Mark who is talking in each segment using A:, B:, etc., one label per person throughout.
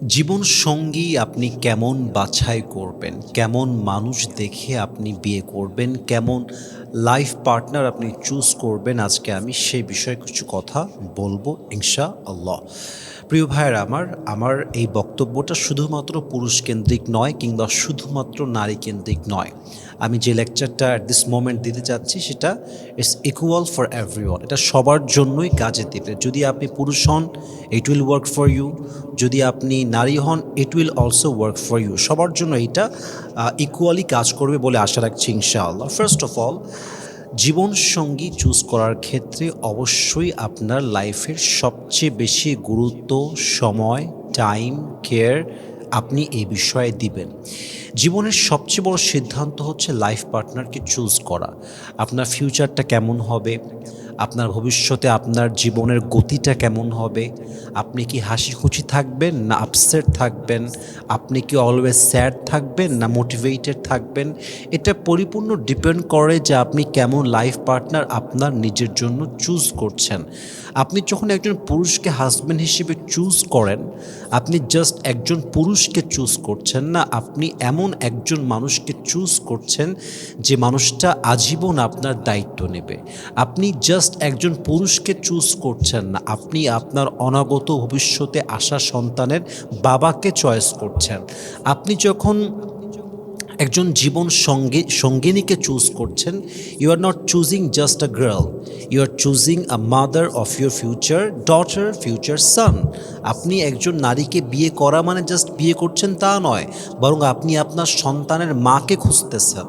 A: জীবন সঙ্গী আপনি কেমন বাছাই করবেন? কেমন মানুষ দেখে আপনি বিয়ে করবেন? কেমন লাইফ পার্টনার আপনি চুজ করবেন? আজকে আমি সেই বিষয়ে কিছু কথা বলবো ইনশাআল্লাহ। প্রিয় ভাইয়েরা আমার এই বক্তব্যটা শুধুমাত্র পুরুষকেন্দ্রিক নয় কিংবা শুধুমাত্র নারীকেন্দ্রিক নয়। আমি যে লেকচারটা অ্যাট দিস মোমেন্ট দিতে চাচ্ছি সেটা ইটস ইকুয়াল ফর এভরিওয়ান। এটা সবার জন্যই কাজে দিবে। যদি আপনি পুরুষ হন, it will work for you. যদি আপনি নারী হন, it will also work for you. সবার জন্য এইটা ইকুয়ালি কাজ করবে বলে আশা রাখছি ইনশাআল্লাহ। ফার্স্ট অফ অল, জীবনসঙ্গী চুজ করার ক্ষেত্রে অবশ্যই আপনার লাইফের সবচেয়ে বেশি গুরুত্ব, সময়, টাইম, কেয়ার আপনি এই বিষয়ে দিবেন। জীবনের সবচেয়ে বড় সিদ্ধান্ত হচ্ছে লাইফ পার্টনারকে চুজ করা। আপনার ফিউচারটা কেমন হবে? আপনার ভবিষ্যতে আপনার জীবনের গতিটা কেমন হবে? আপনি কি হাসিখুশি থাকবেন না আপসেট থাকবেন? আপনি কি অলওয়েজ স্যাড থাকবেন না মোটিভেটেড থাকবেন? এটা পরিপূর্ণ ডিপেন্ড করে যে আপনি কেমন লাইফ পার্টনার আপনার নিজের জন্য চুজ করছেন। আপনি যখন একজন পুরুষকে হাসব্যান্ড হিসেবে চুজ করেন, আপনি জাস্ট একজন পুরুষকে চুজ করছেন না, আপনি এমন একজন মানুষকে চুজ করছেন যে মানুষটা আজীবন আপনার দায়িত্ব নেবে। আপনি জাস্ট একজন পুরুষকে চুজ করছেন না, আপনি আপনার অনাগত ভবিষ্যতে আসা সন্তানের বাবাকে চয়েস করছেন। আপনি যখন একজন সঙ্গিনীকে চুজ করছেন, you are not choosing just a girl, you are choosing a mother of your future daughter, future son. আপনি একজন নারীকে বিয়ে করা মানে জাস্ট বিয়ে করছেন তা নয়, বরং আপনি আপনার সন্তানের মাকে খুঁজতেছেন।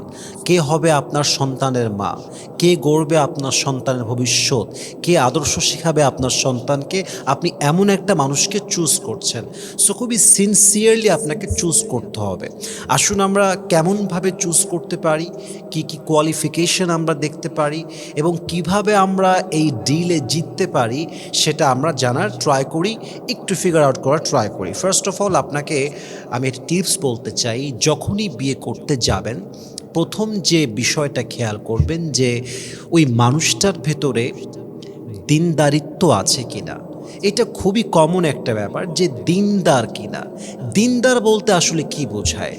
A: কে হবে আপনার সন্তানের মা? কে গড়বে আপনার সন্তানের ভবিষ্যৎ? কে আদর্শ শেখাবে আপনার সন্তানকে? আপনি এমন একটা মানুষকে চুজ করছেন। সো খুবই সিনসিয়ারলি আপনাকে চুজ করতে হবে। আসুন আমরা কেমনভাবে চুজ করতে পারি, কি কি কোয়ালিফিকেশন আমরা দেখতে পারি এবং কিভাবে আমরা এই ডিলে জিততে পারি সেটা আমরা জানার ট্রাই করি, একটু ফিগার আউট করার ট্রাই করি। ফার্স্ট অফ অল, আপনাকে আমি একটা টিপস বলতে চাই। যখনই বিয়ে করতে যাবেন, প্রথম যে বিষয়টা খেয়াল করবেন যে ওই মানুষটার ভেতরে দিনদারিত্ব আছে কিনা। এটা খুবই কমন একটা ব্যাপার যে দিনদার কিনা। দিনদার বলতে আসলে কি বোঝায়?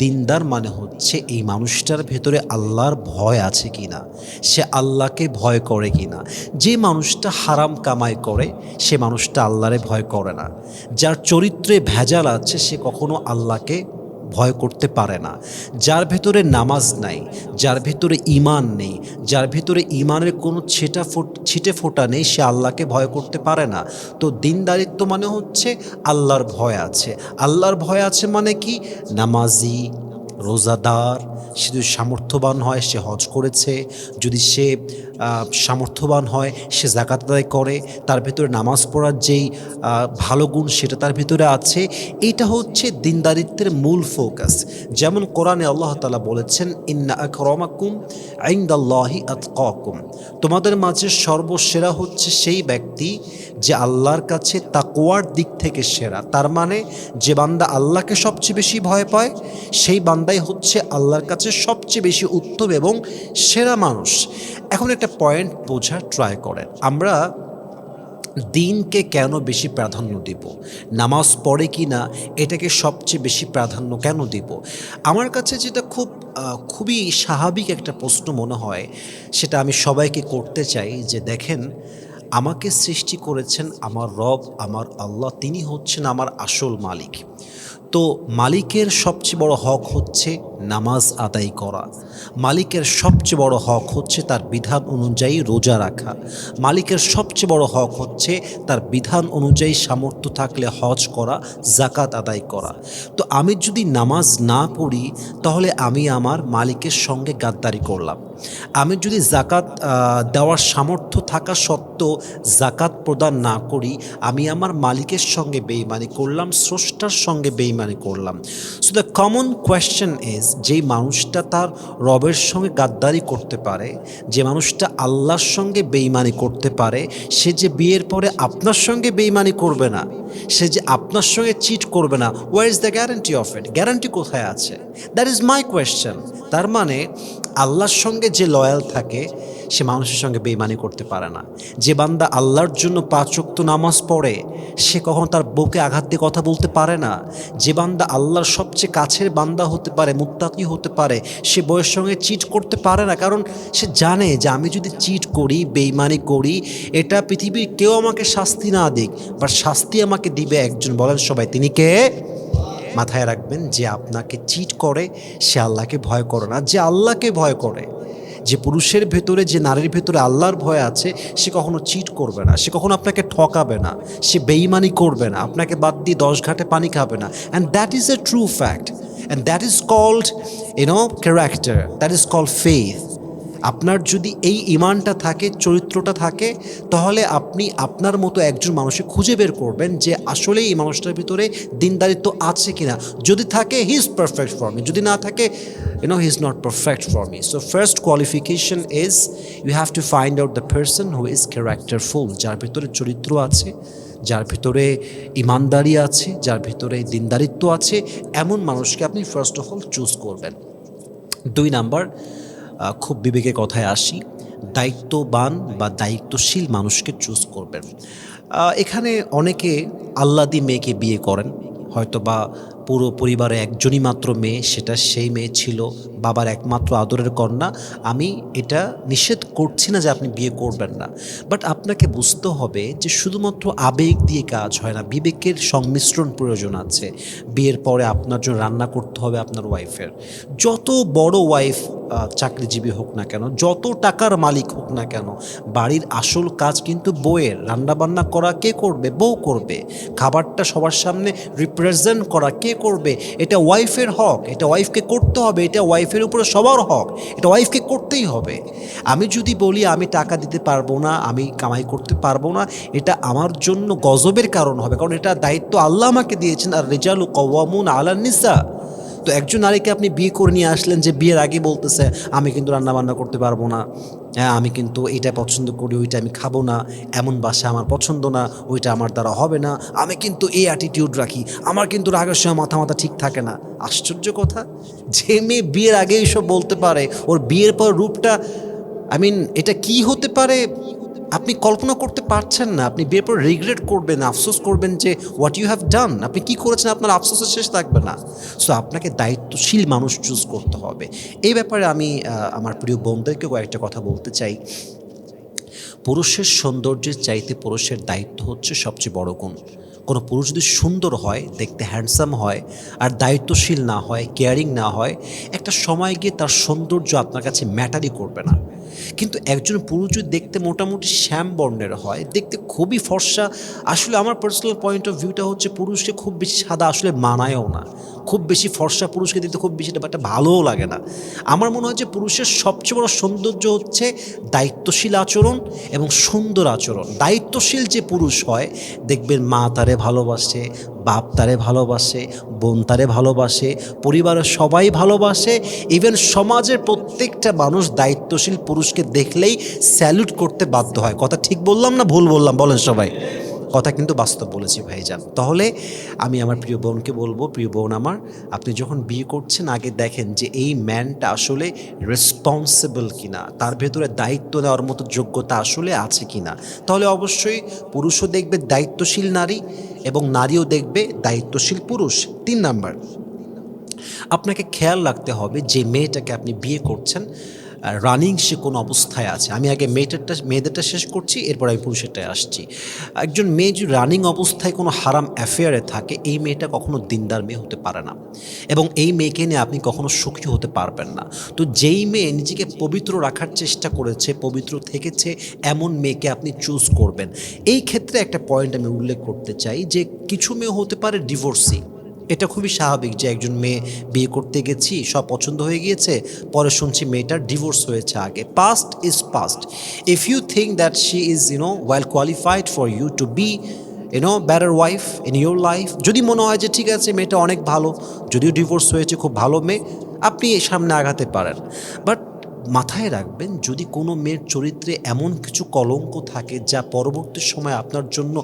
A: দিনদার মানে হচ্ছে এই মানুষটার ভেতরে আল্লাহর ভয় আছে কিনা, সে আল্লাহকে ভয় করে কিনা। যে মানুষটা হারাম কামাই করে সে মানুষটা আল্লাহরে ভয় করে না। যার চরিত্রে ভেজাল আছে সে কখনো আল্লাহকে ভয় করতে পারে না। যার ভেতরে নামাজ নাই, যার ভেতরে ঈমান নেই, যার ভেতরে ঈমানের কোনো ছিটে ফোঁটা নেই, সে আল্লাহকে ভয় করতে পারে না। তো দিনদারিত্ব মানে হচ্ছে আল্লাহর ভয় আছে। আল্লাহর ভয় আছে মানে কি? নামাজি, রোজাদার। সে যদি সামর্থ্যবান হয় সে হজ করেছে, যদি সে সামর্থ্যবান হয় সে যাকাত আদায় করে, তার ভেতরে নামাজ পড়ার যেই ভালো গুণ সেটা তার ভিতরে আছে। এইটা হচ্ছে দিনদারিত্বের মূল ফোকাস। যেমন কোরআনে আল্লাহ তাআলা বলেছেন, ইন্না আকরামাকুম ইনদাল্লাহি আতকাকুম। তোমাদের মাঝে সর্বসেরা হচ্ছে সেই ব্যক্তি যে আল্লাহর কাছে তাকওয়ার দিক থেকে সেরা। তার মানে যে বান্দা আল্লাহকে সবচেয়ে বেশি ভয় পায় সেই বান্দাই হচ্ছে আল্লাহর কাছে সবচেয়ে বেশি উত্তম এবং সেরা মানুষ। এখন একটা পয়েন্ট বোঝার ট্রাই করেন, আমরা দিনকে কেন বেশি প্রাধান্য দিব? নামাজ পড়ে কি না এটাকে সবচেয়ে বেশি প্রাধান্য কেন দিব? আমার কাছে যেটা খুবই স্বাভাবিক একটা প্রশ্ন মনে হয়, সেটা আমি সবাইকে করতে চাই যে দেখেন, আমাকে সৃষ্টি করেছেন আমার রব, আমার আল্লাহ, তিনি হচ্ছেন আমার আসল মালিক। তো মালিকের সবচেয়ে বড় হক হচ্ছে নামাজ আদায় করা। মালিকের সবচেয়ে বড় হক হচ্ছে তার বিধান অনুযায়ী রোজা রাখা। মালিকের সবচেয়ে বড় হক হচ্ছে তার বিধান অনুযায়ী সামর্থ্য থাকলে হজ করা, যাকাত আদায় করা। তো আমি যদি নামাজ না পড়ি তাহলে আমি আমার মালিকের সঙ্গে গাদ্দারি করলাম। আমি যদি যাকাত দেওয়ার সামর্থ্য থাকা সত্ত্বেও যাকাত প্রদান না করি, আমি আমার মালিকের সঙ্গে বেঈমানি করলাম, স্রষ্টার সঙ্গে বেঈমানি করলাম। So the common question is, যেই মানুষটা তার রবের সঙ্গে গাদ্দারি করতে পারে, যে মানুষটা আল্লাহর সঙ্গে বেঈমানি করতে পারে, সে যে বিয়ের পরে আপনার সঙ্গে বেঈমানি করবে না, সে যে আপনার সঙ্গে চিট করবে না, where is the guarantee of it? Guarantee কোথায় আছে? That is my question. তার মানে আল্লাহর সঙ্গে যে লয়াল থাকে সে মানুষের সঙ্গে বেইমানি করতে পারে না। যে বান্দা আল্লাহর জন্য 5 ওয়াক্ত নামাজ পড়ে সে কখনো তার বউকে আঘাত দিয়ে কথা বলতে পারে না। যে বান্দা আল্লাহর সবচেয়ে কাছের বান্দা হতে পারে, মুত্তাকি হতে পারে, সে বউয়ের সঙ্গে চিট করতে পারে না, কারণ সে জানে যে আমি যদি চিট করি, বেইমানি করি, এটা পৃথিবীর কেউ আমাকে শাস্তি না দিক, বাট শাস্তি আমাকে দিবে একজন। বলেন সবাই, তিনি কে? মাথায় রাখবেন, যে আপনাকে চিট করে সে আল্লাহকে ভয় করে না। যে আল্লাহকে ভয় করে, যে পুরুষের ভেতরে, যে নারীর ভেতরে আল্লাহর ভয় আছে, সে কখনো চিট করবে না, সে কখনো আপনাকে ঠকাবে না, সে বেইমানি করবে না, আপনাকে বাদ দিয়ে 10 ঘাটে পানি খাবে না। And that is a true fact, and that is called character, that is called faith. আপনার যদি এই ইমানটা থাকে, চরিত্রটা থাকে, তাহলে আপনি আপনার মতো একজন মানুষকে খুঁজে বের করবেন যে আসলে এই মানুষটার ভিতরে দিনদারিত্ব আছে কিনা। যদি থাকে, he is perfect for me, যদি না থাকে, he is not perfect for me. So first qualification is you have to find out the person who is characterful, যার ভিতরে চরিত্র আছে, যার ভিতরে ইমানদারি আছে, যার ভিতরে দিনদারিত্ব আছে, এমন মানুষকে আপনি ফার্স্ট অফ অল চুজ করবেন। 2 নাম্বার, খুব বিবেকের কথায় আসি, দায়িত্ববান বা দায়িত্বশীল মানুষকে চুজ করবেন। এখানে অনেকে আল্লাদি মেয়েকে বিয়ে করেন, হয়তো বা পুরো পরিবারে একজনই মাত্র মেয়ে, সেটা সেই মেয়ে ছিল বাবার একমাত্র আদরের কন্যা। আমি এটা নিষেধ করছি না যে আপনি বিয়ে করবেন না, বাট আপনাকে বুঝতে হবে যে শুধুমাত্র আবেগ দিয়ে কাজ হয় না, বিবেকের সংমিশ্রণ প্রয়োজন আছে। বিয়ের পরে আপনার জন্য রান্না করতে হবে আপনার ওয়াইফের। যত বড় ওয়াইফ চাকরিজীবী হোক না কেন, যত টাকার মালিক হোক না কেন, বাড়ির আসল কাজ কিন্তু বউয়ের। রান্নাবান্না করা কে করবে? বউ করবে। খাবারটা সবার সামনে রিপ্রেজেন্ট করা কে করবে? এটা ওয়াইফের হক, এটা ওয়াইফকে করতে হবে, এটা ওয়াইফের উপরে সবার হক, এটা ওয়াইফকে করতেই হবে। আমি যদি বলি আমি টাকা দিতে পারবো না, আমি কামাই করতে পারবো না, এটা আমার জন্য গজবের কারণ হবে, কারণ এটা দায়িত্ব আল্লাহ আমাকে দিয়েছেন। আর রিজালু কওয়ামুন আলান নিসা। তো একজন নারীকে আপনি বিয়ে করে নিয়ে আসলেন, যে বিয়ের আগে বলতেছে আমি কিন্তু রান্নাবান্না করতে পারবো না, হ্যাঁ আমি কিন্তু এইটা পছন্দ করি, ওইটা আমি খাবো না, এমন বাসা আমার পছন্দ না, ওইটা আমার দ্বারা হবে না, আমি কিন্তু এই অ্যাটিটিউড রাখি, আমার কিন্তু রাগের সময় মাথা ঠিক থাকে না। আশ্চর্য কথা, যে মেয়ে বিয়ের আগে এইসব বলতে পারে, ওর বিয়ের পর রূপটা, এটা কি হতে পারে আপনি কল্পনা করতে পারছেন না। আপনি বিয়ের পর রিগ্রেট করবেন, আফসোস করবেন যে হোয়াট ইউ হ্যাভ ডান, আপনি কি করেছেন, আপনার আফসোসের শেষ থাকবে না। সো আপনাকে দায়িত্বশীল মানুষ চুজ করতে হবে। এই ব্যাপারে আমি আমার প্রিয় বোনদেরকে কয়েকটা কথা বলতে চাই। পুরুষের সৌন্দর্যের চাইতে পুরুষের দায়িত্ব হচ্ছে সবচেয়ে বড় গুণ। কোনো পুরুষ যদি সুন্দর হয়, দেখতে হ্যান্ডসাম হয়, আর দায়িত্বশীল না হয়, কেয়ারিং না হয়, একটা সময় গিয়ে তার সৌন্দর্য আপনার কাছে ম্যাটারই করবে না। কিন্তু একজন পুরুষ যদি দেখতে মোটামুটি শ্যাম বর্ণের হয়, দেখতে খুবই ফর্সা, আসলে আমার পার্সোনাল পয়েন্ট অফ ভিউটা হচ্ছে পুরুষকে খুব বেশি সাদা আসলে মানায়ও না। খুব বেশি ফর্সা পুরুষকে দেখতে খুব বেশি একটা ভালোও লাগে না। আমার মনে হয় যে পুরুষের সবচেয়ে বড় সৌন্দর্য হচ্ছে দায়িত্বশীল আচরণ এবং সুন্দর আচরণ। দায়িত্বশীল যে পুরুষ হয়, দেখবেন মা তারে ভালোবাসে, বাপ তারে ভালোবাসে, বোন তারে ভালোবাসে, পরিবারের সবাই ভালোবাসে, ইভেন সমাজের প্রত্যেকটা মানুষ দায়িত্বশীল পুরুষকে দেখলেই স্যালুট করতে বাধ্য হয়। কথা ঠিক বললাম না ভুল বললাম? বলেন সবাই। কথা কিন্তু বাস্তব বলেছি ভাইজান। তাহলে আমি আমার প্রিয় বোনকে বলবো, প্রিয় বোন আমার, আপনি যখন বিয়ে করছেন আগে দেখেন যে এই ম্যানটা আসলে রেসপন্সিবল কিনা, তার ভেতরে দায়িত্ব নেওয়ার মতো যোগ্যতা আসলে আছে কিনা। তাহলে অবশ্যই পুরুষও দেখবে দায়িত্বশীল নারী এবং নারীও দেখবে দায়িত্বশীল পুরুষ। 3 নাম্বার, আপনাকে খেয়াল রাখতে হবে যে মেয়েটাকে আপনি বিয়ে করছেন রানিং সে কোন অবস্থায় আছে। আমি আগে মেয়েদেরটা শেষ করছি, এরপর আমি পুরুষেরটায় আসছি। একজন মেয়ে যদি রানিং অবস্থায় কোনো হারাম অ্যাফেয়ারে থাকে, এই মেয়েটা কখনো দিনদার মেয়ে হতে পারে না, এবং এই মেয়েকে নিয়ে আপনি কখনো সুখী হতে পারবেন না। তো যেই মেয়ে নিজেকে পবিত্র রাখার চেষ্টা করেছে, পবিত্র থেকেছে, এমন মেয়েকে আপনি চুজ করবেন। এই ক্ষেত্রে একটা পয়েন্ট আমি উল্লেখ করতে চাই যে কিছু মেয়ে হতে পারে ডিভোর্সি। এটা খুবই স্বাভাবিক যে একজন মেয়ে বিয়ে করতে গেছি, সব পছন্দ হয়ে গিয়েছে, পরে শুনছি মেয়েটার ডিভোর্স হয়েছে আগে। Past is past. If you think that she is well qualified for you to be better wife in your life, যদি মনে হয় যে ঠিক আছে মেয়েটা অনেক ভালো, যদিও ডিভোর্স হয়েছে, খুব ভালো মেয়ে, আপনি সামনে আগাতে পারেন। বাট মাথায় রাখবেন, যদি কোনো মেয়ের চরিত্রে এমন কিছু কলঙ্ক থাকে যা পরবর্তী সময়ে আপনার জন্য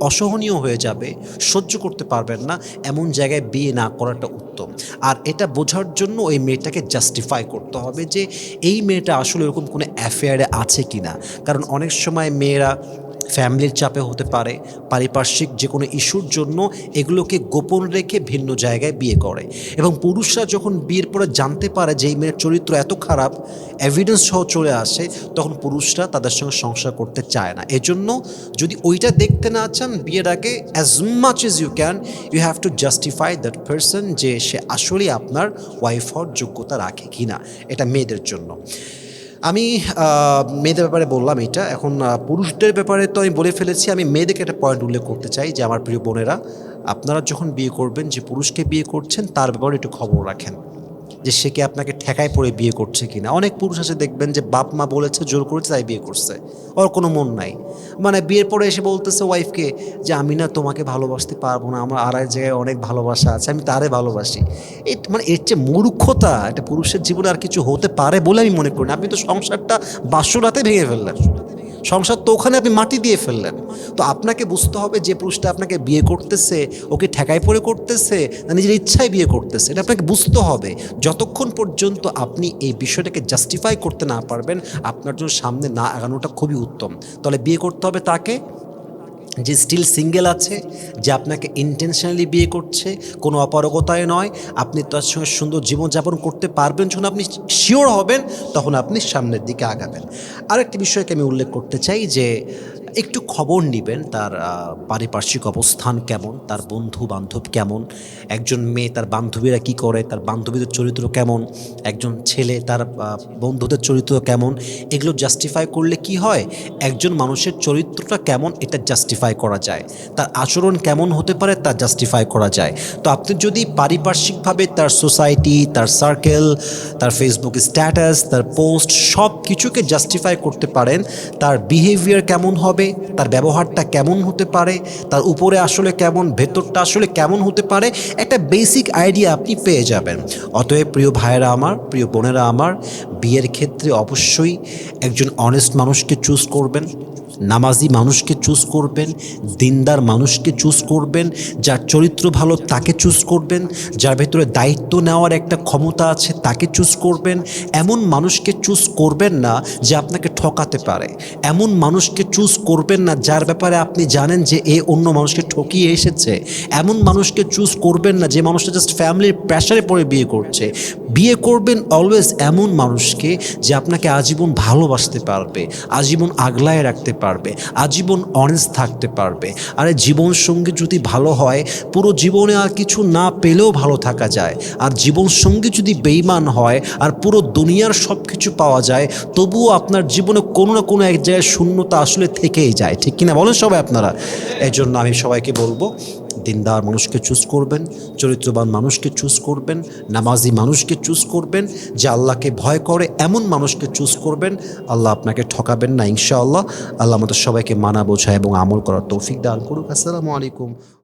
A: অসহনীয় হয়ে যাবে, সহ্য করতে পারবেন না, এমন জায়গায় বিয়ে না করাটা উত্তম। আর এটা বোঝার জন্য ওই মেয়েটাকে জাস্টিফাই করতে হবে যে এই মেয়েটা আসলে এরকম কোনো অ্যাফেয়ারে আছে কি না। কারণ অনেক সময় মেয়েরা ফ্যামিলির চাপে হতে পারে, পারিপার্শ্বিক যে কোনো ইস্যুর জন্য এগুলোকে গোপন রেখে ভিন্ন জায়গায় বিয়ে করে, এবং পুরুষরা যখন বিয়ের পরে জানতে পারে যে এই মেয়ের চরিত্র এত খারাপ, এভিডেন্স সহ চলে আসে, তখন পুরুষরা তাদের সঙ্গে সংসার করতে চায় না। এজন্য যদি ওইটা দেখতে না চান, বিয়ের আগে as much as you can you have to justify that person যে সে আসলেই আপনার ওয়াইফ হওয়ার যোগ্যতা রাখে কি না। এটা মেয়েদের জন্য। আমি মেয়েদের ব্যাপারে বললাম এটা। এখন পুরুষদের ব্যাপারে তো আমি বলে ফেলেছি। আমি মেয়েদেরকে একটা পয়েন্ট উল্লেখ করতে চাই যে আমার প্রিয় বোনেরা, আপনারা যখন বিয়ে করবেন, যে পুরুষকে বিয়ে করছেন তার ব্যাপারে একটু খবর রাখেন যে সে কি আপনাকে ঠেকায় পড়ে বিয়ে করছে কিনা। অনেক পুরুষ আছে দেখবেন যে বাপ মা বলেছে, জোর করেছে, তাই বিয়ে করছে, ওর কোনো মন নাই। মানে বিয়ের পরে এসে বলতেছে ওয়াইফকে যে আমি না তোমাকে ভালোবাসতে পারবো না, আমার আর এক জায়গায় অনেক ভালোবাসা আছে, আমি তারে ভালোবাসি। মানে এর চেয়ে মূর্খতা একটা পুরুষের জীবনে আর কিছু হতে পারে বলে আমি মনে করি না। আপনি তো সংসারটা বাসরাতে ভেঙে ফেললেন, সংসার তো ওখানে আপনি মাটি দিয়ে ফেললেন। তো আপনাকে বুঝতে হবে যে পুরুষটা আপনাকে বিয়ে করতেছে ওকে ঠেকায় পড়ে করতেছে না নিজের ইচ্ছায় বিয়ে করতেছে, এটা আপনাকে বুঝতে হবে। যতক্ষণ পর্যন্ত আপনি এই বিষয়টাকে জাস্টিফাই করতে না পারবেন, আপনার জন্য সামনে না আগানোটা খুবই উত্তম। তাহলে বিয়ে করতে হবে তাকে যে স্টিল সিঙ্গেল আছে, যে আপনাকে ইন্টেনশনালি বিয়ে করছে, কোনো অপারগতায় নয়। আপনি তার সঙ্গে সুন্দর জীবনযাপন করতে পারবেন, যখন আপনি শিওর হবেন তখন আপনি সামনের দিকে আগাবেন। আরেকটি বিষয়কে আমি উল্লেখ করতে চাই যে একটু খবর নেবেন তার পারিপার্শ্বিক অবস্থান কেমন, তার বন্ধু বান্ধব কেমন, একজন মেয়ে তার বান্ধবীরা কি করে, তার বান্ধবীদের চরিত্র কেমন, একজন ছেলে তার বন্ধুদের চরিত্র কেমন। এগুলো জাস্টিফাই করলে কি হয়, একজন মানুষের চরিত্রটা কেমন এটা জাস্টিফাই করা যায়, তার আচরণ কেমন হতে পারে তা জাস্টিফাই করা যায়। তো আপনি যদি পারিপার্শ্বিকভাবে তার সোসাইটি, তার সার্কেল, তার ফেসবুক স্ট্যাটাস, তার পোস্ট সব কিছুকে জাস্টিফাই করতে পারেন, তার বিহেভিয়ার কেমন হবে, তার ব্যবহারটা কেমন হতে পারে, তার উপরে আসলে কেমন, ভেতরটা আসলে কেমন হতে পারে, একটা বেসিক আইডিয়া আপনি পেয়ে যাবেন। অতএব প্রিয় ভাইয়েরা আমার, প্রিয় বোনেরা আমার, বিয়ের ক্ষেত্রে অবশ্যই একজন অনেস্ট মানুষকে চুজ করবেন, নামাজি মানুষকে চুজ করবেন, দিনদার মানুষকে চুজ করবেন, যার চরিত্র ভালো তাকে চুজ করবেন, যার ভেতরে দায়িত্ব নেওয়ার একটা ক্ষমতা আছে তাকে চুজ করবেন। এমন মানুষকে চুজ করবেন না যে আপনাকে ঠকাতে পারে, এমন মানুষকে চুজ করবেন না যার ব্যাপারে আপনি জানেন যে এ অন্য মানুষকে ঠকিয়ে এসেছে, এমন মানুষকে চুজ করবেন না যে মানুষটা জাস্ট ফ্যামিলির প্রেশারে পড়ে বিয়ে করছে। বিয়ে করবেন অলওয়েজ এমন মানুষকে যে আপনাকে আজীবন ভালোবাসতে পারবে, আজীবন আগলায় রাখতে পারবে, আজীবন অনেস্ট থাকতে পারবে। আরে জীবনসঙ্গী যদি ভালো হয়, পুরো জীবনে আর কিছু না পেলেও ভালো থাকা যায়। আর জীবনসঙ্গী যদি বেঈমান হয় আর পুরো দুনিয়ার সব কিছু পাওয়া যায়, তবুও আপনার জীবনে কোনো না কোনো এক জায়গায় শূন্যতা আসলে থেকেই যায়। ঠিক কিনা বলেন সবাই আপনারা? এই জন্য আমি সবাইকে বলবো, দিনদার মানুষকে চুজ করবেন, চরিত্রবান মানুষকে চুজ করবেন, নামাজি মানুষকে চুজ করবেন, যে আল্লাহকে ভয় করে এমন মানুষকে চুজ করবেন। আল্লাহ আপনাকে ঠকাবেন না ইনশাআল্লাহ। আল্লাহ আমাদের সবাইকে মানা বোঝা এবং আমল করার তৌফিক দান করুক। আসসালামু আলাইকুম।